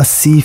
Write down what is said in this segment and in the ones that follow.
80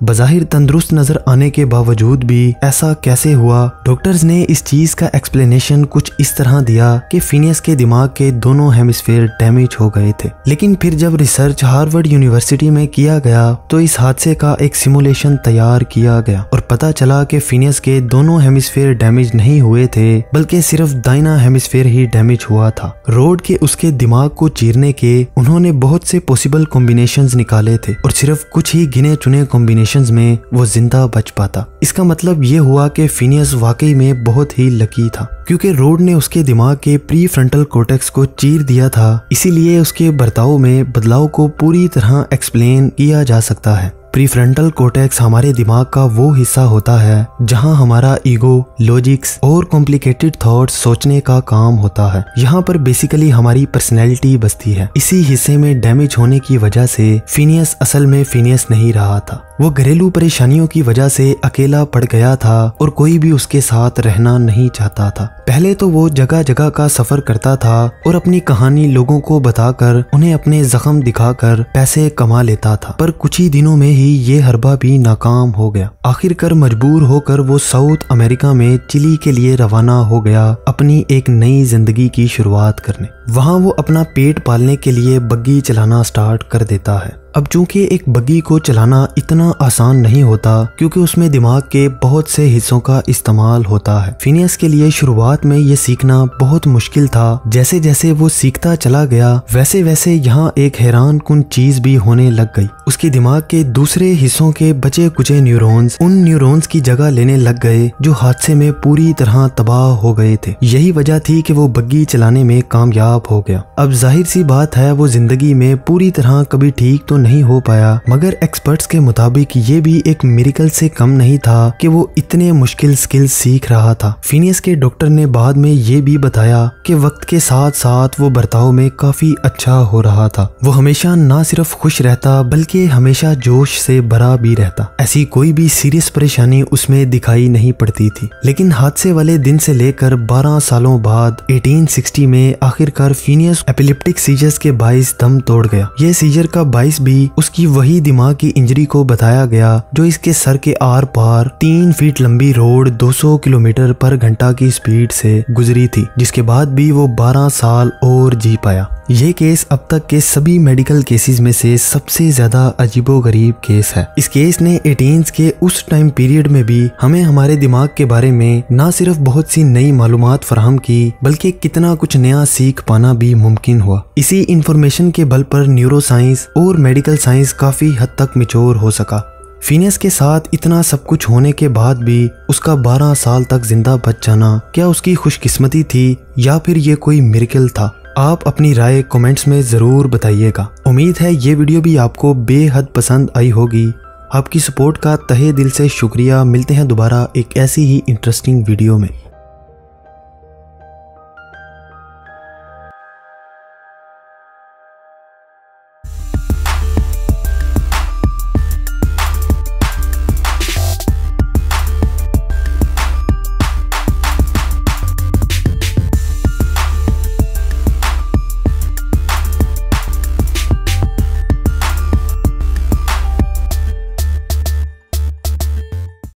बज़ाहिर तंदुरुस्त नजर आने के बावजूद भी ऐसा कैसे हुआ? डॉक्टर्स ने इस चीज का एक्सप्लेनेशन कुछ इस तरह दिया कि फिनियस के दिमाग के दोनों हेमिस्फेयर डैमेज हो गए थे। लेकिन फिर जब रिसर्च हार्वर्ड यूनिवर्सिटी में किया गया तो इस हादसे का एक सिमुलेशन तैयार किया गया और पता चला कि फिनियस के दोनों हेमिस्फेयर डैमेज नहीं हुए थे, बल्कि सिर्फ दाहिना हेमिस्फेयर ही डैमेज हुआ था। रोड के उसके दिमाग को चीरने के उन्होंने बहुत से पॉसिबल कॉम्बिनेशंस निकाले थे और सिर्फ कुछ ही गिने चुने कॉम्बिनेशंस में वो जिंदा बच पाता। इसका मतलब ये हुआ कि फिनियस वाकई में बहुत ही लकी था, क्योंकि रोड ने उसके दिमाग के प्री फ्रंटल कॉर्टेक्स को चीर दिया था। इसीलिए उसके बर्ताव में बदलाव को पूरी तरह एक्सप्लेन किया जा सकता है। प्रीफ्रंटल कॉर्टेक्स हमारे दिमाग का वो हिस्सा होता है जहां हमारा ईगो, लॉजिक्स और कॉम्प्लिकेटेड थॉट्स सोचने का काम होता है। यहाँ पर बेसिकली हमारी पर्सनैलिटी बसती है। इसी हिस्से में डैमेज होने की वजह से फिनियस असल में फिनियस नहीं रहा था। वो घरेलू परेशानियों की वजह से अकेला पड़ गया था और कोई भी उसके साथ रहना नहीं चाहता था। पहले तो वो जगह जगह का सफर करता था और अपनी कहानी लोगों को बताकर उन्हें अपने जख्म दिखाकर पैसे कमा लेता था, पर कुछ ही दिनों में ही ये हरबा भी नाकाम हो गया। आखिरकार मजबूर होकर वो साउथ अमेरिका में चिली के लिए रवाना हो गया अपनी एक नई जिंदगी की शुरुआत करने। वहाँ वो अपना पेट पालने के लिए बग्गी चलाना स्टार्ट कर देता है। अब चूंकि एक बग्गी को चलाना इतना आसान नहीं होता क्योंकि उसमें दिमाग के बहुत से हिस्सों का इस्तेमाल होता है। फिनियस के लिए शुरुआत में ये सीखना बहुत मुश्किल था। जैसे जैसे वो सीखता चला गया वैसे वैसे यहाँ एक हैरान कुन चीज भी होने लग गई। उसके दिमाग के दूसरे हिस्सों के बचे कुचे न्यूरॉन्स उन न्यूरॉन्स की जगह लेने लग गए जो हादसे में पूरी तरह तबाह हो गए थे। यही वजह थी कि वो बग्गी चलाने में कामयाब हो गया। अब जाहिर सी बात है वो जिंदगी में पूरी तरह कभी ठीक तो नहीं हो पाया, मगर एक्सपर्ट्स के मुताबिक ये भी एक मिरेकल से कम नहीं था कि वो इतने मुश्किल स्किल्स सीख रहा था। फिनियस के डॉक्टर ने बाद में ये भी बताया कि वक्त के साथ साथ वो बर्ताव में काफी अच्छा हो रहा था। वो हमेशा ना सिर्फ खुश रहता बल्कि हमेशा जोश से भरा भी रहता। ऐसी कोई भी सीरियस परेशानी उसमें दिखाई नहीं पड़ती थी। लेकिन हादसे वाले दिन से लेकर 12 सालों बाद 1860 में आखिरकार फिनियस एपिलेप्टिक सीजर्स के बाइस दम तोड़ गया। ये सीजर का बाइस भी उसकी वही दिमाग की इंजरी को बताया गया जो इसके सर के आर पार 3 फीट लंबी रोड 200 किलोमीटर पर घंटा की स्पीड से गुजरी थी, जिसके बाद भी वो 12 साल और जी पाया। ये केस अब तक के सभी मेडिकल केसेस में से सबसे ज्यादा अजीबोगरीब केस है। इस केस ने 18s के उस टाइम पीरियड में भी हमें हमारे दिमाग के बारे में न सिर्फ बहुत सी नई मालूमात फराहम की बल्कि कितना कुछ नया सीख पाना भी मुमकिन हुआ। इसी इंफॉर्मेशन के बल पर न्यूरो साइंस और मेडिकल साइंस काफी हद तक मैच्योर हो सका। फिनियस के साथ इतना सब कुछ होने के बाद भी उसका 12 साल तक जिंदा बच जाना क्या उसकी खुशकिस्मती थी या फिर ये कोई मिरेकल था? आप अपनी राय कमेंट्स में ज़रूर बताइएगा। उम्मीद है ये वीडियो भी आपको बेहद पसंद आई होगी। आपकी सपोर्ट का तहे दिल से शुक्रिया। मिलते हैं दोबारा एक ऐसी ही इंटरेस्टिंग वीडियो में।